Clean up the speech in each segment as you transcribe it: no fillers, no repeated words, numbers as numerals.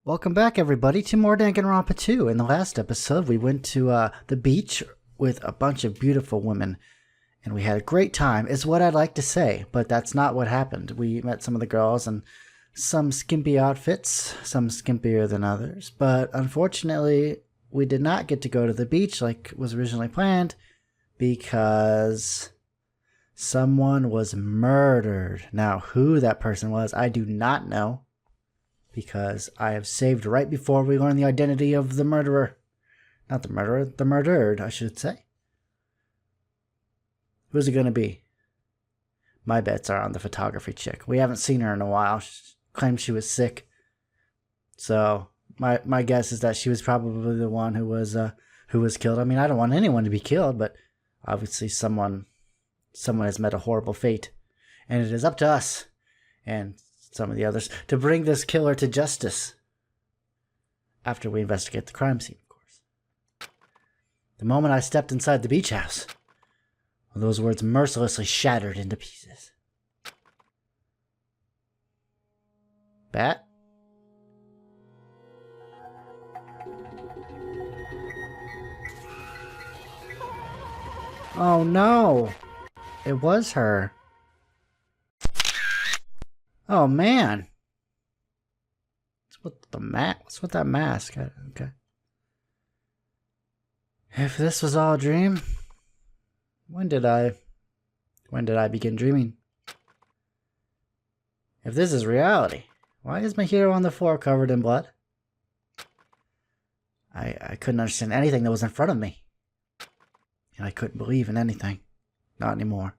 Welcome back, everybody, to more Danganronpa 2. In the last episode, we went to the beach with a bunch of beautiful women, and we had a great time, is what I'd like to say, but that's not what happened. We met some of the girls in some skimpy outfits, some skimpier than others, but unfortunately, we did not get to go to the beach like was originally planned, because someone was murdered. Now, who that person was, I do not know, because I have saved right before we learn the identity of the murderer. Not the murderer, the murdered, I should say. Who's it going to be? My bets are on the photography chick. We haven't seen her in a while. She claimed she was sick. So, my guess is that she was probably the one who was killed. I mean, I don't want anyone to be killed, but obviously someone has met a horrible fate. And it is up to us, and some of the others, to bring this killer to justice. After we investigate the crime scene, of course. The moment I stepped inside the beach house, those words mercilessly shattered into pieces. Bat? Oh no! It was her. Oh man! What's with that mask? Okay. If this was all a dream, when did I begin dreaming? If this is reality, why is my hero on the floor covered in blood? I couldn't understand anything that was in front of me. And I couldn't believe in anything. Not anymore.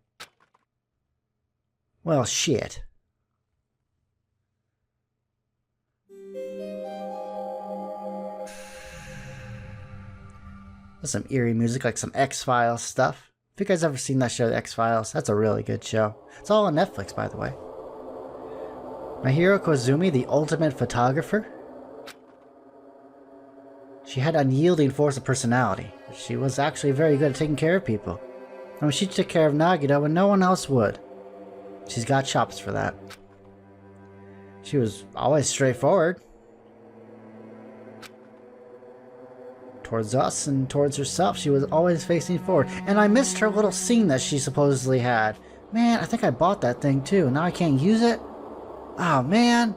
Well, shit. There's some eerie music, like some X-Files stuff. Have you guys ever seen that show, X-Files? That's a really good show. It's all on Netflix, by the way. My hero, Kazumi, the ultimate photographer. She had unyielding force of personality. She was actually very good at taking care of people. I mean, she took care of Nagita when no one else would. She's got chops for that. She was always straightforward. Towards us and towards herself, she was always facing forward. And I missed her little scene that she supposedly had. Man, I think I bought that thing too. Now I can't use it? Oh, man.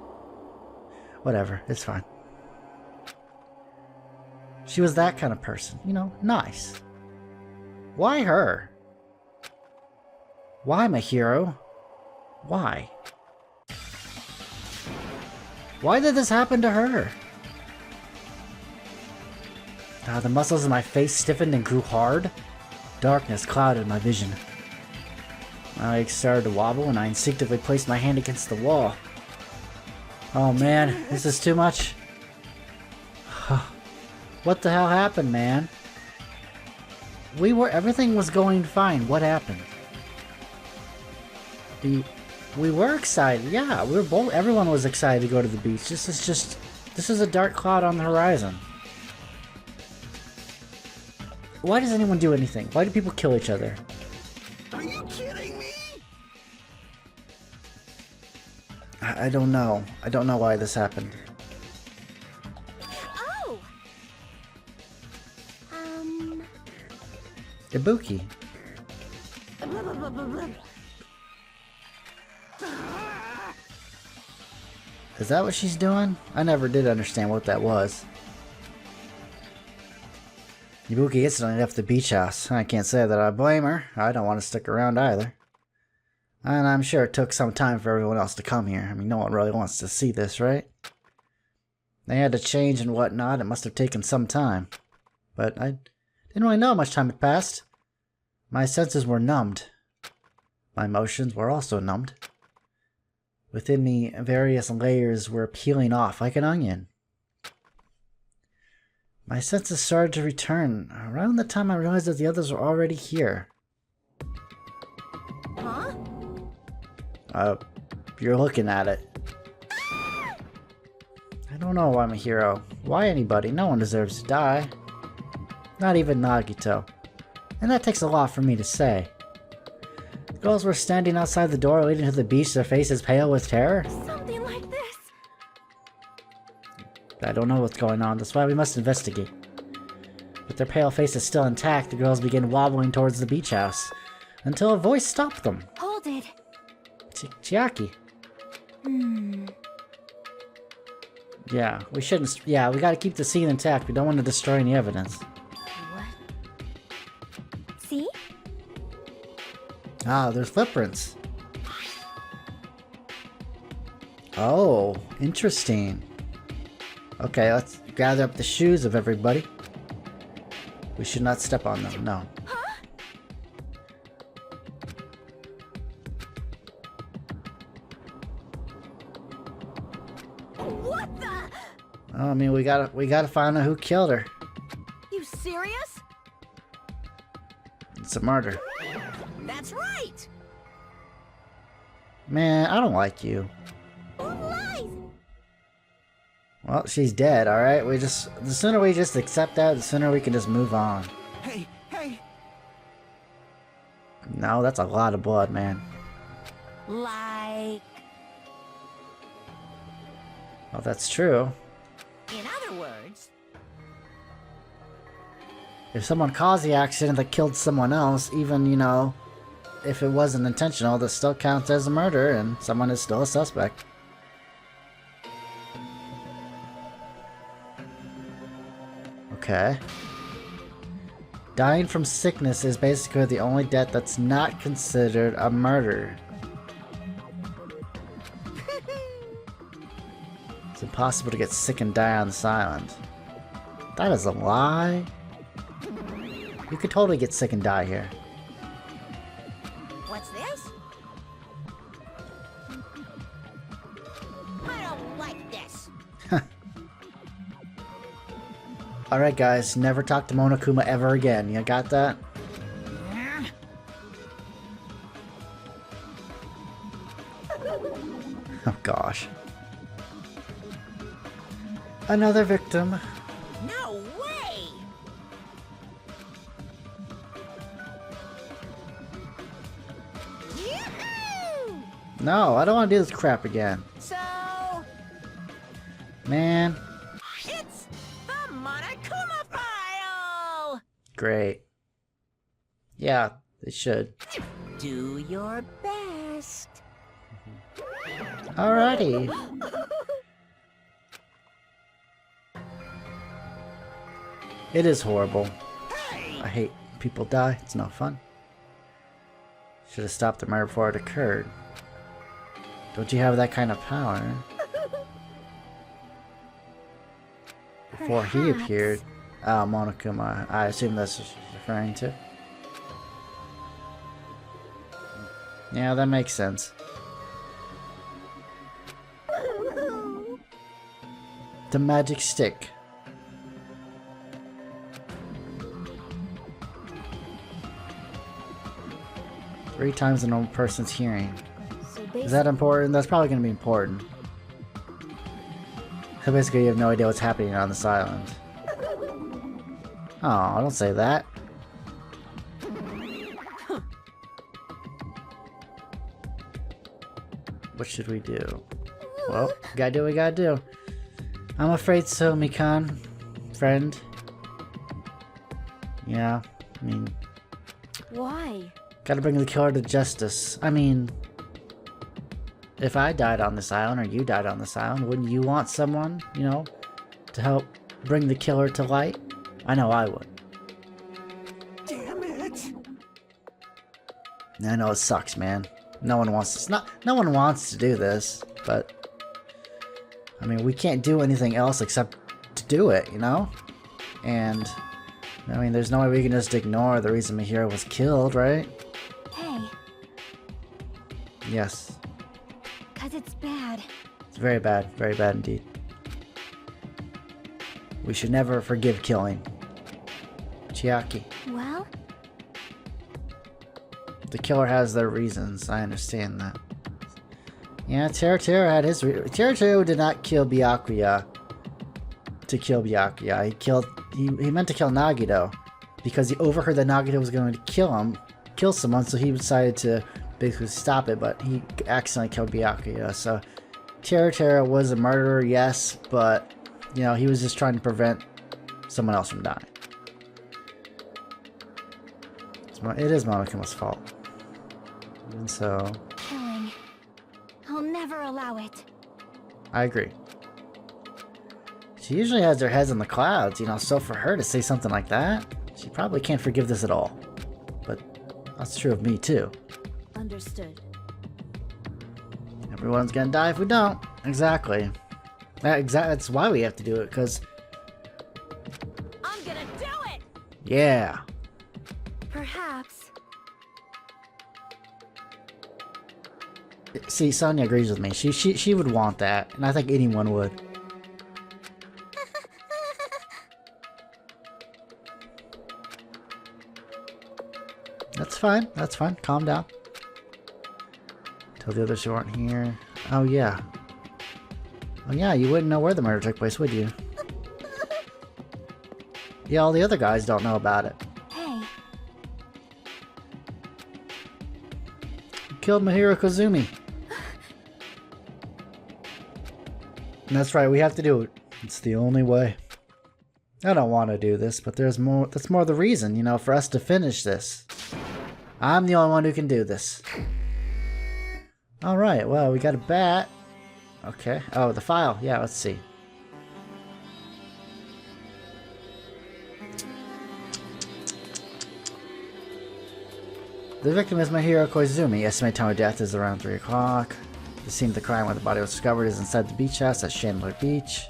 Whatever, it's fine. She was that kind of person. You know, nice. Why her? Why my hero? Why? Why did this happen to her? The muscles in my face stiffened and grew hard. Darkness clouded my vision. My legs started to wobble and I instinctively placed my hand against the wall. Oh man, this is too much. What the hell happened, man? Everything was going fine. What happened? We were excited. Yeah, everyone was excited to go to the beach. This is a dark cloud on the horizon. Why does anyone do anything? Why do people kill each other? Are you kidding me? I don't know. I don't know why this happened. Oh! Ibuki. Is that what she's doing? I never did understand what that was. Ibuki instantly left the beach house. I can't say that I blame her. I don't want to stick around either. And I'm sure it took some time for everyone else to come here. I mean, no one really wants to see this, right? They had to change and whatnot. It must have taken some time. But I didn't really know how much time had passed. My senses were numbed. My emotions were also numbed. Within me, various layers were peeling off like an onion. My senses started to return around the time I realized that the others were already here. Huh? You're looking at it. I don't know why I'm a hero. Why anybody? No one deserves to die. Not even Nagito. And that takes a lot for me to say. The girls were standing outside the door leading to the beach, their faces pale with terror. Something like this. I don't know what's going on. That's why we must investigate. With their pale faces still intact, the girls begin wobbling towards the beach house, until a voice stopped them. Hold it. Chiaki. Yeah, we shouldn't... Yeah, we gotta keep the scene intact. We don't want to destroy any evidence. What? See? Ah, there's footprints. Oh, interesting. Okay, let's gather up the shoes of everybody. We should not step on them, no. Huh? What the? Oh, I mean, we gotta find out who killed her. You serious? It's a murder. That's right. Man, I don't like you. Lies. Well, she's dead, alright? The sooner we just accept that, the sooner we can just move on. Hey, hey. No, that's a lot of blood, man. Like. Well, that's true. In other words. If someone caused the accident that killed someone else, even, you know, if it wasn't intentional, this still counts as a murder, and someone is still a suspect. Okay. Dying from sickness is basically the only death that's not considered a murder. It's impossible to get sick and die on this island. That is a lie. You could totally get sick and die here. What's this? I don't like this. Alright guys, never talk to Monokuma ever again. You got that? Oh gosh. Another victim. No way! Yoo-hoo! No, I don't want to do this crap again. So, Man. it's the Monokuma file! Great. Yeah, they should. Do your best. Alrighty. It is horrible. I hate when people die. It's no fun. Should have stopped the murder before it occurred. Don't you have that kind of power? Before he appeared. Oh, Monokuma. I assume that's what she's referring to. Yeah, that makes sense. The magic stick. Three times a normal person's hearing. So Is that important? That's probably going to be important. So basically you have no idea what's happening on this island. Oh, don't say that. What should we do? Well, we gotta do what we gotta do. I'm afraid so, Mikan. Friend. Yeah, I mean... Why? Gotta bring the killer to justice. I mean... If I died on this island, or you died on this island, wouldn't you want someone, you know, to help bring the killer to light? I know I would. Damn it. I know it sucks, man. No one wants no one wants to do this, but I mean, we can't do anything else except to do it, you know? And I mean, there's no way we can just ignore the reason my hero was killed, right? Hey, Yes. 'cause it's bad. It's very bad indeed. We should never forgive killing. Chiaki. Well, The killer has their reasons, I understand that. Yeah, Teruteru had his Teruteru did not kill Byakuya to kill Byakuya. He meant to kill Nagito because he overheard that Nagito was going to kill someone, so he decided to basically stop it, but he accidentally killed Byakuya. So Teruteru was a murderer, yes, but You know, he was just trying to prevent someone else from dying. It is Monokuma's fault. And so... Killing. I'll never allow it. I agree. She usually has her heads in the clouds, you know, so for her to say something like that, she probably can't forgive this at all. But that's true of me, too. Understood. Everyone's gonna die if we don't. Exactly. That's why we have to do it, because... I'm gonna do it! Yeah. Perhaps. See, Sonya agrees with me. She would want that, and I think anyone would. That's fine. That's fine. Calm down. Tell the others who aren't here. Oh, yeah. Oh, yeah, you wouldn't know where the murder took place, would you? Yeah, all the other guys don't know about it. Hey. You killed Mahiro Kazumi. And that's right, we have to do it. It's the only way. I don't want to do this, but there's more. That's more the reason, you know, for us to finish this. I'm the only one who can do this. Alright, well, we got a bat. Okay. Oh, the file. Yeah, let's see. The victim is Mahiro Koizumi. Estimated time of death is around 3 o'clock. The scene of the crime where the body was discovered is inside the beach house at Chandler Beach.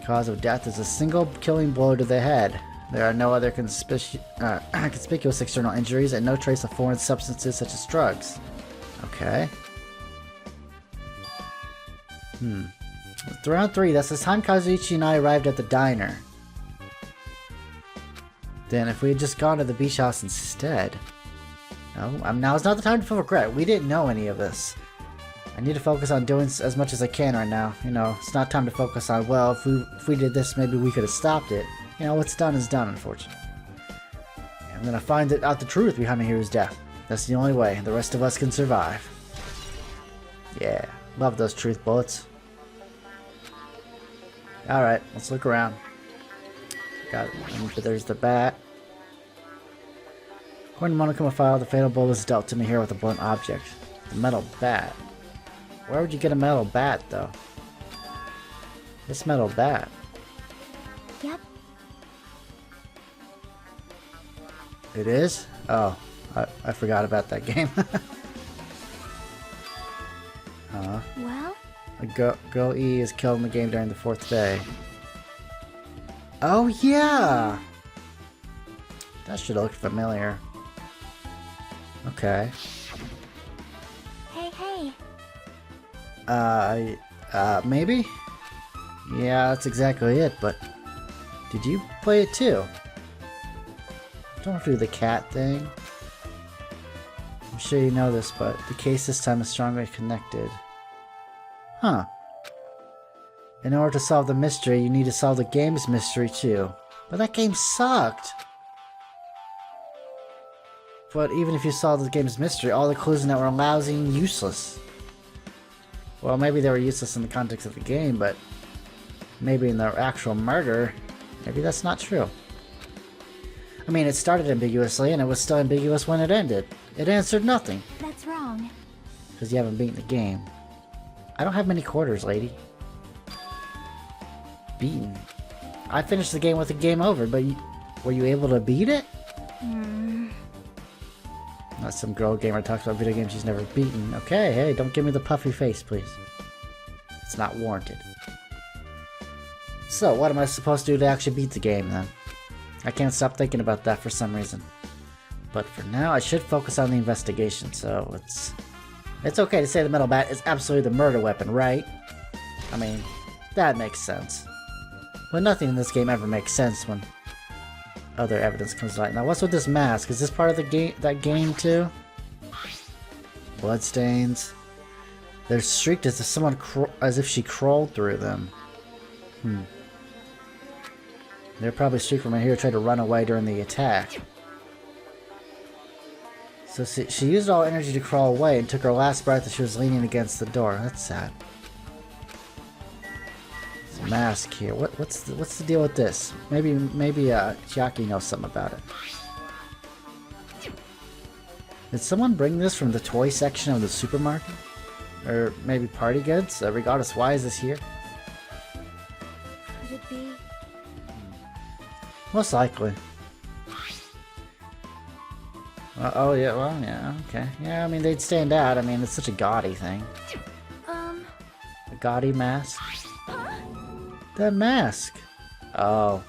The cause of death is a single killing blow to the head. There are no other conspicuous external injuries and no trace of foreign substances such as drugs. Okay. It's round 3. That's the time Kazuichi and I arrived at the diner. Then if we had just gone to the beach house instead... No, now is not the time to feel regret. We didn't know any of this. I need to focus on doing as much as I can right now. You know, it's not time to focus on, well, if we did this, maybe we could have stopped it. You know, what's done is done, unfortunately. I'm gonna find out the truth behind Mahiro's death. That's the only way. The rest of us can survive. Yeah, love those truth bullets. Alright, let's look around. There's the bat. According to Monokuma file, the fatal blow was dealt to Mahiro with a blunt object. The metal bat. Where would you get a metal bat, though? This metal bat. Yep. It is? Oh, I forgot about that game. Well? Girl E is killed in the game during the 4th day. Oh, yeah! That should look familiar. Okay. Hey. Maybe? Yeah, that's exactly it, but... Did you play it too? Don't do the cat thing. I'm sure you know this, but the case this time is strongly connected. Huh. In order to solve the mystery, you need to solve the game's mystery too. But that game sucked! But even if you solved the game's mystery, all the clues in that were lousy and useless. Well, maybe they were useless in the context of the game, but maybe in the actual murder, maybe that's not true. I mean, it started ambiguously, and it was still ambiguous when it ended. It answered nothing. That's wrong. Because you haven't beaten the game. I don't have many quarters, lady. Beaten. I finished the game with the game over, but were you able to beat it? Not some girl gamer talks about video games she's never beaten. Okay, hey, don't give me the puffy face, please. It's not warranted. So, what am I supposed to do to actually beat the game, then? I can't stop thinking about that for some reason. But for now, I should focus on the investigation, so it's okay to say the metal bat is absolutely the murder weapon, right? I mean, that makes sense. But nothing in this game ever makes sense when other evidence comes to light. Now, what's with this mask? Is this part of the game, too? Bloodstains. They're streaked as if she crawled through them. They're probably streaked from here, tried to run away during the attack. So she used all energy to crawl away and took her last breath as she was leaning against the door. That's sad. mask here. What's the deal with this? Maybe Chiaki knows something about it. Did someone bring this from the toy section of the supermarket? Or maybe party goods? Regardless, why is this here? Could it be? Most likely. Oh yeah, well yeah, okay. Yeah, I mean they'd stand out. I mean it's such a gaudy thing. A gaudy mask. That mask. Oh.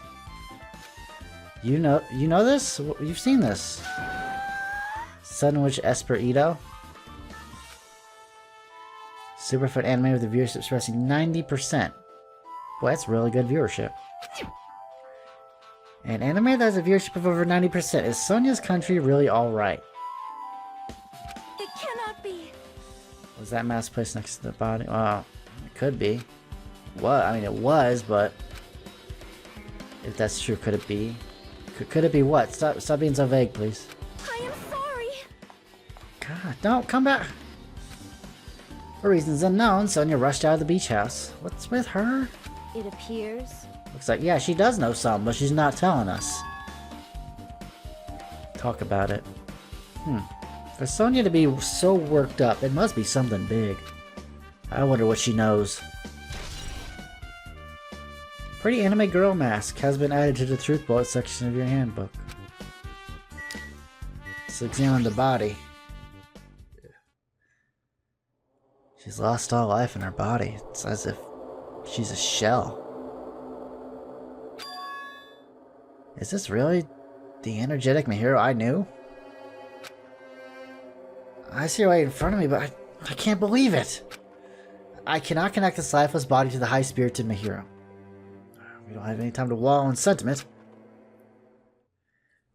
You know this? You've seen this. Sandwich Esperito. Superfoot anime with the viewership expressing 90%. Boy, that's really good viewership. An anime that has a viewership of over 90%. Is Sonia's Country really alright? It cannot be. Was that mask placed next to the body? Well, it could be. What? I mean, it was, but if that's true, could it be? Could it be what? Stop being so vague, please. I am sorry. God, don't come back. For reasons unknown, Sonia rushed out of the beach house. What's with her? It appears. Looks like, yeah, she does know something, but she's not telling us. Talk about it. For Sonia to be so worked up, it must be something big. I wonder what she knows. Pretty anime girl mask has been added to the truth bullet section of your handbook. Let's examine the body. She's lost all life in her body. It's as if she's a shell. Is this really the energetic Mihiro I knew? I see her right in front of me, but I can't believe it. I cannot connect this lifeless body to the high-spirited Mihiro. We don't have any time to wallow in sentiment.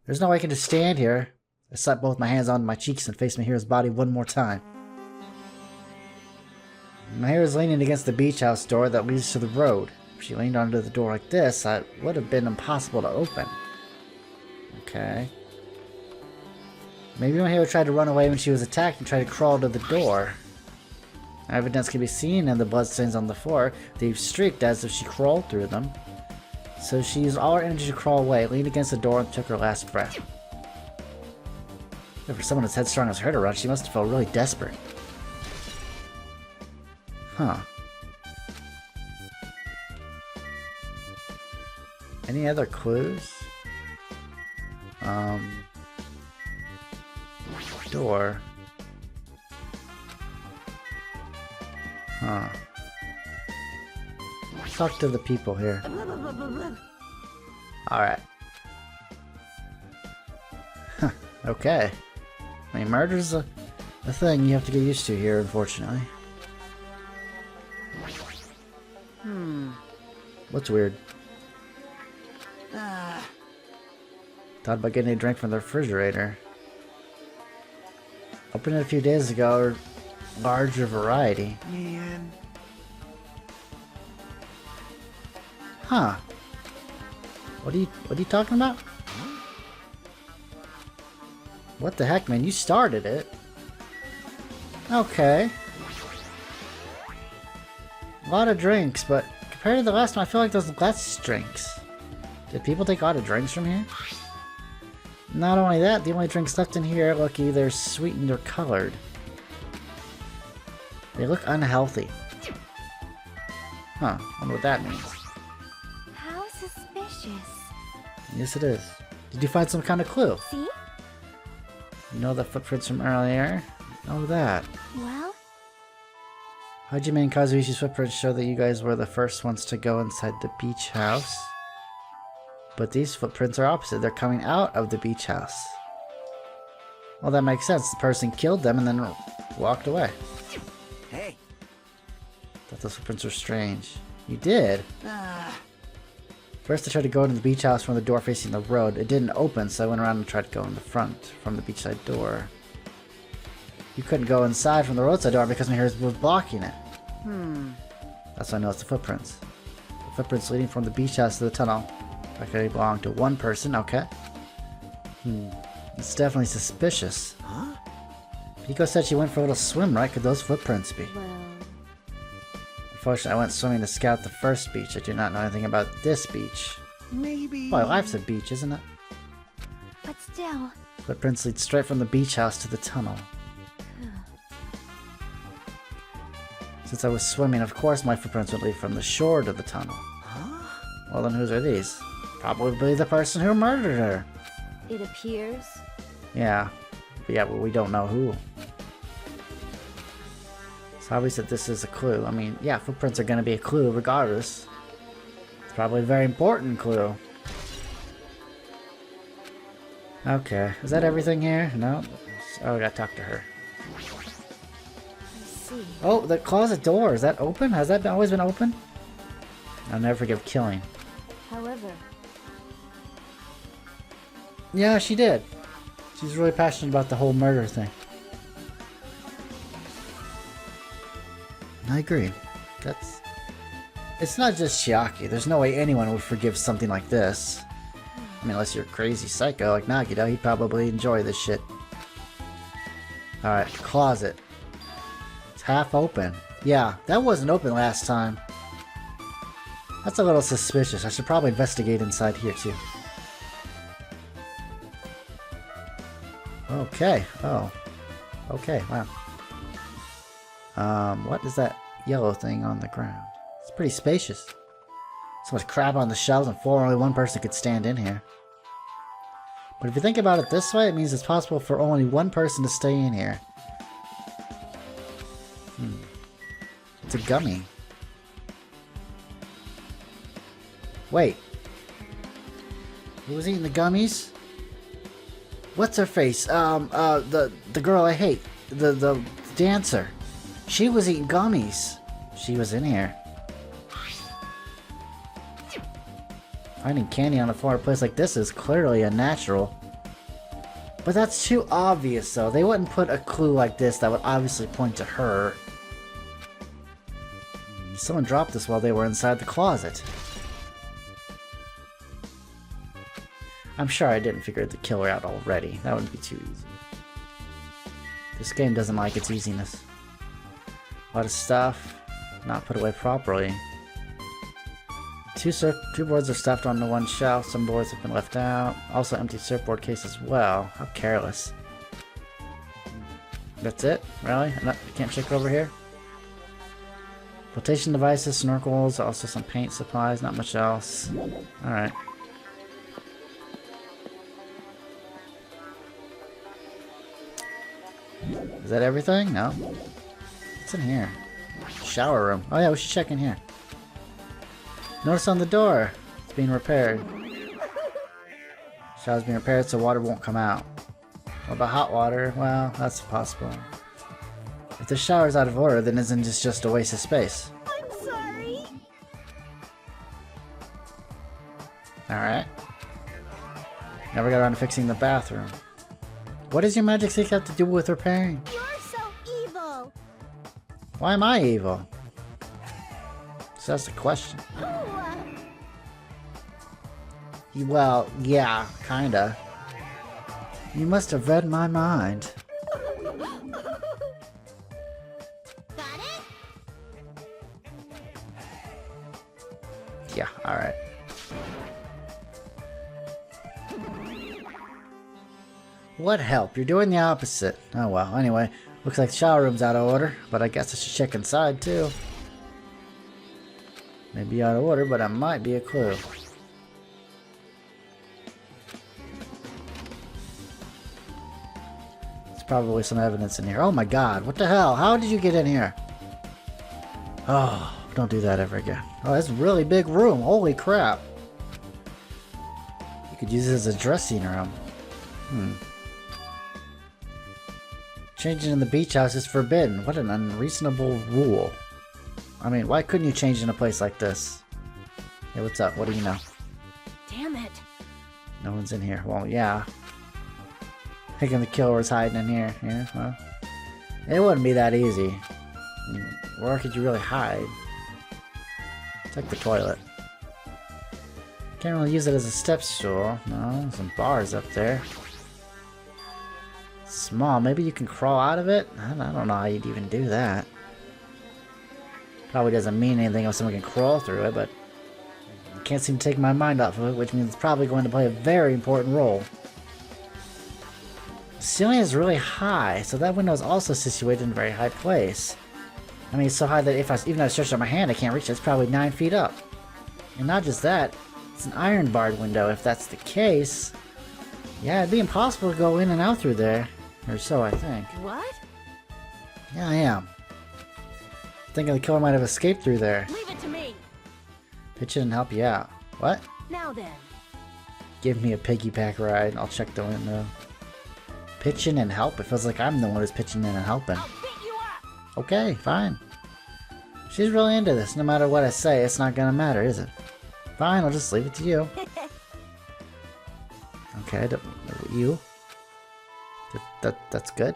There's no way I can just stand here. I slap both my hands onto my cheeks and face Mihiro's body one more time. Mihiro's leaning against the beach house door that leads to the road. If she leaned onto the door like this, that would have been impossible to open. Okay. Maybe Mihiro tried to run away when she was attacked and tried to crawl to the door. Evidence can be seen in the bloodstains on the floor. They've streaked as if she crawled through them. So she used all her energy to crawl away, leaned against the door, and took her last breath. But for someone as headstrong as her to run, she must have felt really desperate. Huh. Any other clues? Door. Huh. Talk to the people here. Alright. Okay. I mean, murder's a thing you have to get used to here, unfortunately. What's weird? Thought about getting a drink from the refrigerator. Opened it a few days ago. Larger variety. Man. Huh. What are you talking about? What the heck, man? You started it. Okay. A lot of drinks, but compared to the last one, I feel like there's less drinks. Did people take a lot of drinks from here? Not only that, the only drinks left in here look either sweetened or colored. They look unhealthy. Huh, I wonder what that means. How suspicious. Yes, it is. Did you find some kind of clue? See? You know the footprints from earlier? Oh, that. Well? Hajime and Kazuishi's footprints show that you guys were the first ones to go inside the beach house. But these footprints are opposite. They're coming out of the beach house. Well, that makes sense. The person killed them and then walked away. Hey. Thought those footprints were strange. You did? First I tried to go into the beach house from the door facing the road. It didn't open, so I went around and tried to go in the front from the beachside door. You couldn't go inside from the roadside door because my hair was blocking it. That's why I know it's the footprints. The footprints leading from the beach house to the tunnel. Okay, belong to one person, okay. It's definitely suspicious. Pico said she went for a little swim, right? Could those footprints be? Well... I Unfortunately, I went swimming to scout the first beach. I do not know anything about this beach. Maybe... Boy, life's a beach, isn't it? But still... Footprints lead straight from the beach house to the tunnel. Since I was swimming, of course my footprints would lead from the shore to the tunnel. Huh? Well then, whose are these? Probably the person who murdered her. It appears. Yeah. But yeah, well, we don't know who. It's obvious that this is a clue. I mean, yeah, footprints are going to be a clue regardless. It's probably a very important clue. Okay, is that everything here? No? Oh, I gotta talk to her. I see. Oh, the closet door, is that open? Has that always been open? I'll never forgive killing. However... Yeah, she did. She's really passionate about the whole murder thing. I agree. It's not just Chiaki. There's no way anyone would forgive something like this. I mean, unless you're a crazy psycho like Nagito, he'd probably enjoy this shit. Alright, closet. It's half open. Yeah, that wasn't open last time. That's a little suspicious. I should probably investigate inside here too. Okay. Oh. Okay, wow. What is that yellow thing on the ground? It's pretty spacious. So much crap on the shelves and only one person could stand in here. But if you think about it this way, it means it's possible for only one person to stay in here. It's a gummy. Wait. Who was eating the gummies? What's her face? The girl I hate. The dancer. She was eating gummies. She was in here. Finding candy on a floor in a place like this is clearly unnatural. But that's too obvious though. They wouldn't put a clue like this that would obviously point to her. Someone dropped this while they were inside the closet. I'm sure I didn't figure the killer out already. That wouldn't be too easy. This game doesn't like its easiness. A lot of stuff not put away properly. Two boards are stuffed onto one shelf. Some boards have been left out. Also empty surfboard case as well. How careless. That's it? Really? I can't check over here? Flotation devices, snorkels, also some paint supplies, not much else. Alright. Is that everything? No. What's in here? Shower room. Oh yeah, we should check in here. Notice on the door. It's being repaired. Shower's being repaired so water won't come out. What about hot water? Well, that's possible. If the shower's out of order, then isn't this just a waste of space? I'm sorry. Alright. Never got around to fixing the bathroom. What does your magic stick have to do with repairing? You're so evil. Why am I evil? So that's the question. Well, yeah, kinda. You must have read my mind. Got it? Yeah, alright. What help? You're doing the opposite. Oh well, anyway. Looks like the shower room's out of order, but I guess I should check inside too. Maybe out of order, but it might be a clue. There's probably some evidence in here. Oh my god, what the hell? How did you get in here? Oh, don't do that ever again. Oh, that's a really big room. Holy crap. You could use it as a dressing room. Changing in the beach house is forbidden. What an unreasonable rule. I mean, why couldn't you change in a place like this? Hey, what's up? What do you know? Damn it. No one's in here. Well, yeah. Thinking the killer was hiding in here. Yeah, well. It wouldn't be that easy. I mean, where could you really hide? It's like the toilet. Can't really use it as a step stool. No, some bars up there. Small. Maybe you can crawl out of it? I don't know how you'd even do that. Probably doesn't mean anything if someone can crawl through it, but I can't seem to take my mind off of it, which means it's probably going to play a very important role. The ceiling is really high, so that window is also situated in a very high place. I mean, it's so high that even if I stretch out my hand, I can't reach it. It's probably 9 feet up. And not just that, it's an iron barred window. If that's the case, yeah, it'd be impossible to go in and out through there. Or so I think. What? Yeah, I am. Thinking the killer might have escaped through there. Leave it to me. Pitch in and help you out. What? Now then. Give me a piggyback ride. I'll check the window. Pitch in and help? It feels like I'm the one who's pitching in and helping. I'll beat you up. Okay, fine. She's really into this. No matter what I say, it's not gonna matter, is it? Fine, I'll just leave it to you. Okay, you? That's good.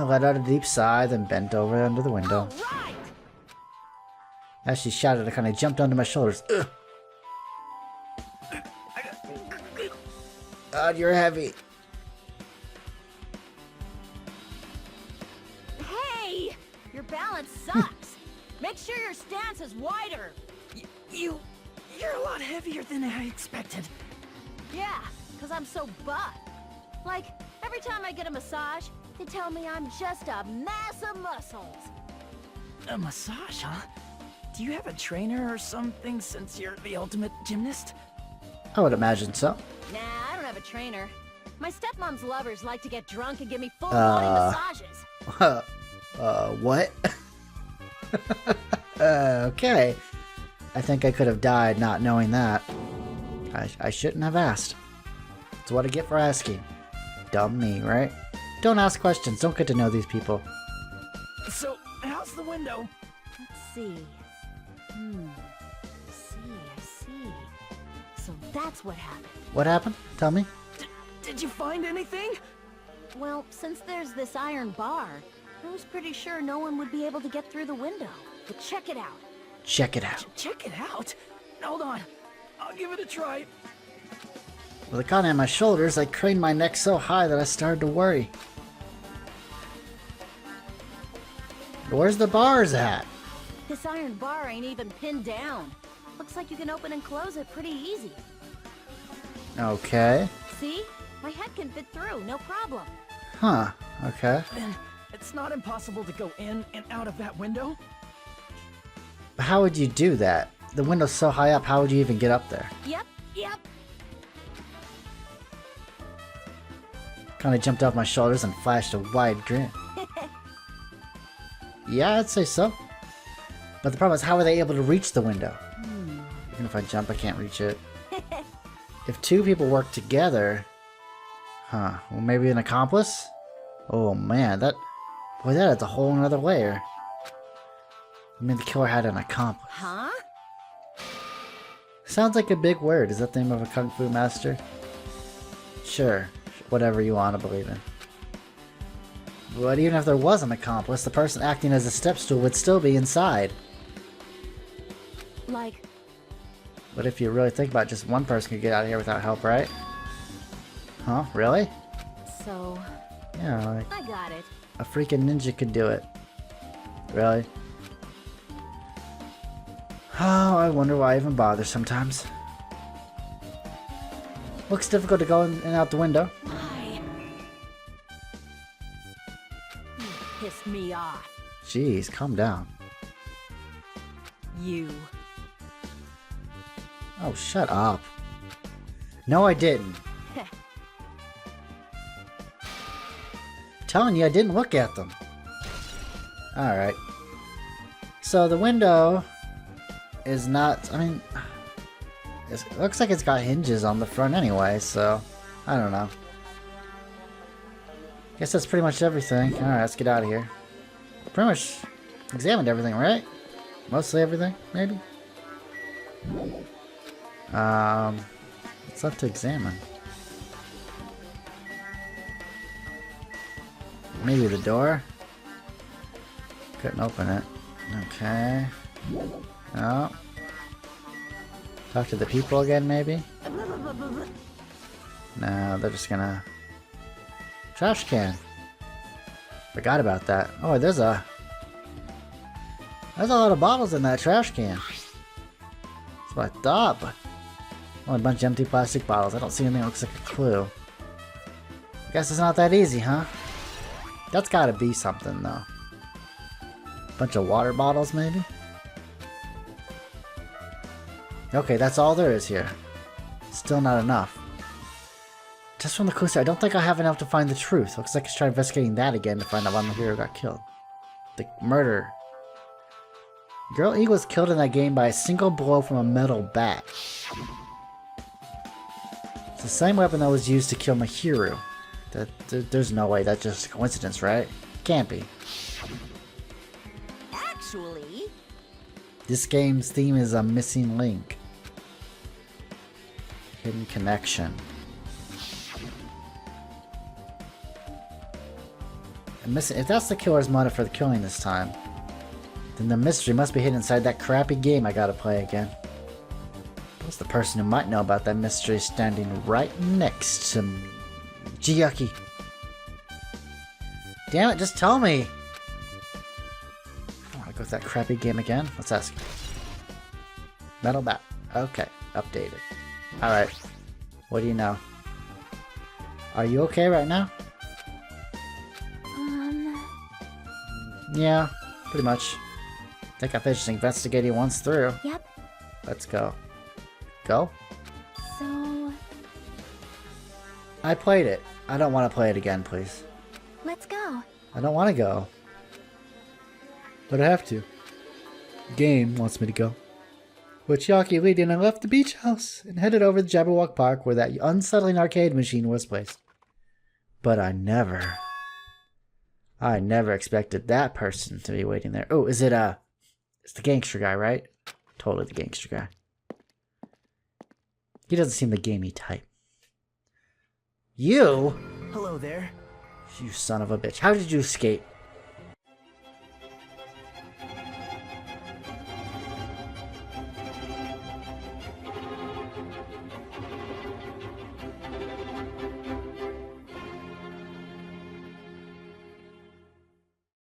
Let out a deep sigh, then bent over under the window. Right. As she shouted, I kind of jumped onto my shoulders. Ugh. God, you're heavy. Hey! Your balance sucks. Make sure your stance is wider. You're a lot heavier than I expected. Yeah, because I'm so buff. Like, every time I get a massage, they tell me I'm just a mass of muscles. A massage, huh? Do you have a trainer or something since you're the ultimate gymnast? I would imagine so. Nah, I don't have a trainer. My stepmom's lovers like to get drunk and give me full body massages. What? Okay. I think I could have died not knowing that. I shouldn't have asked. That's what I get for asking. Dumb me, right? Don't ask questions. Don't get to know these people. So, how's the window? Let's see. I see. So that's what happened. What happened? Tell me. Did you find anything? Well, since there's this iron bar, I was pretty sure no one would be able to get through the window. But check it out. Check it out. Check it out. Hold on. I'll give it a try. With a gun on my shoulders, I craned my neck so high that I started to worry. Where's the bars at? This iron bar ain't even pinned down. Looks like you can open and close it pretty easy. Okay. See? My head can fit through, no problem. Huh. Okay. Then it's not impossible to go in and out of that window? But how would you do that? The window's so high up, how would you even get up there? Yep. Kinda jumped off my shoulders and flashed a wide grin. Yeah, I'd say so. But the problem is, how are they able to reach the window? Even if I jump, I can't reach it. If two people work together... Huh. Well, maybe an accomplice? Oh man, that... Boy, that adds a whole another layer. I mean, the killer had an accomplice. Huh? Sounds like a big word. Is that the name of a kung fu master? Sure. Whatever you want to believe in. But even if there was an accomplice, the person acting as a step stool would still be inside. Like... But if you really think about it, just one person could get out of here without help, right? Huh? Really? So... Yeah, like I got it. a freaking ninja could do it. Really? Oh, I wonder why I even bother sometimes. Looks difficult to go in and out the window. Why? You pissed me off. Jeez, calm down. You. Oh, shut up. No, I didn't. Telling you, I didn't look at them. Alright. So the window is not... I mean... It looks like it's got hinges on the front anyway, so... I don't know. Guess that's pretty much everything. Alright, let's get out of here. Pretty much examined everything, right? Mostly everything, maybe? What's left to examine? Maybe the door? Couldn't open it. Okay. Oh. Talk to the people again, maybe? No, they're just gonna... Trash can. Forgot about that. Oh, there's a There's a lot of bottles in that trash can. That's what I thought, but only a bunch of empty plastic bottles. I don't see anything that looks like a clue. Guess it's not that easy, huh? That's gotta be something, though. Bunch of water bottles, maybe? Okay, that's all there is here. Still not enough. Just from the clues, I don't think I have enough to find the truth. Looks like I should try investigating that again to find out why my hero got killed. The murder. Girl E was killed in that game by a single blow from a metal bat. It's the same weapon that was used to kill Mahiru. There's no way that's just a coincidence, right? Can't be. Actually, This game's theme is a missing link. Hidden connection. If that's the killer's motive for the killing this time, then the mystery must be hidden inside that crappy game I gotta play again. What's the person who might know about that mystery standing right next to me? Jiyaki. Damn it, just tell me! I don't want to go with that crappy game again. Let's ask. Metal bat. Okay, updated. Alright. What do you know? Are you okay right now? Yeah, pretty much. I think I finished investigating once through. Yep. Let's go. Go? So, I played it. I don't want to play it again, please. let's go. I don't want to go. But I have to. The game wants me to go. With Chiaki leading, I left the beach house and headed over to Jabberwock Park where that unsettling arcade machine was placed. But I never expected that person to be waiting there. Oh, is it, it's the gangster guy, right? Totally the gangster guy. He doesn't seem the gamey type. You? Hello there. You son of a bitch. How did you escape?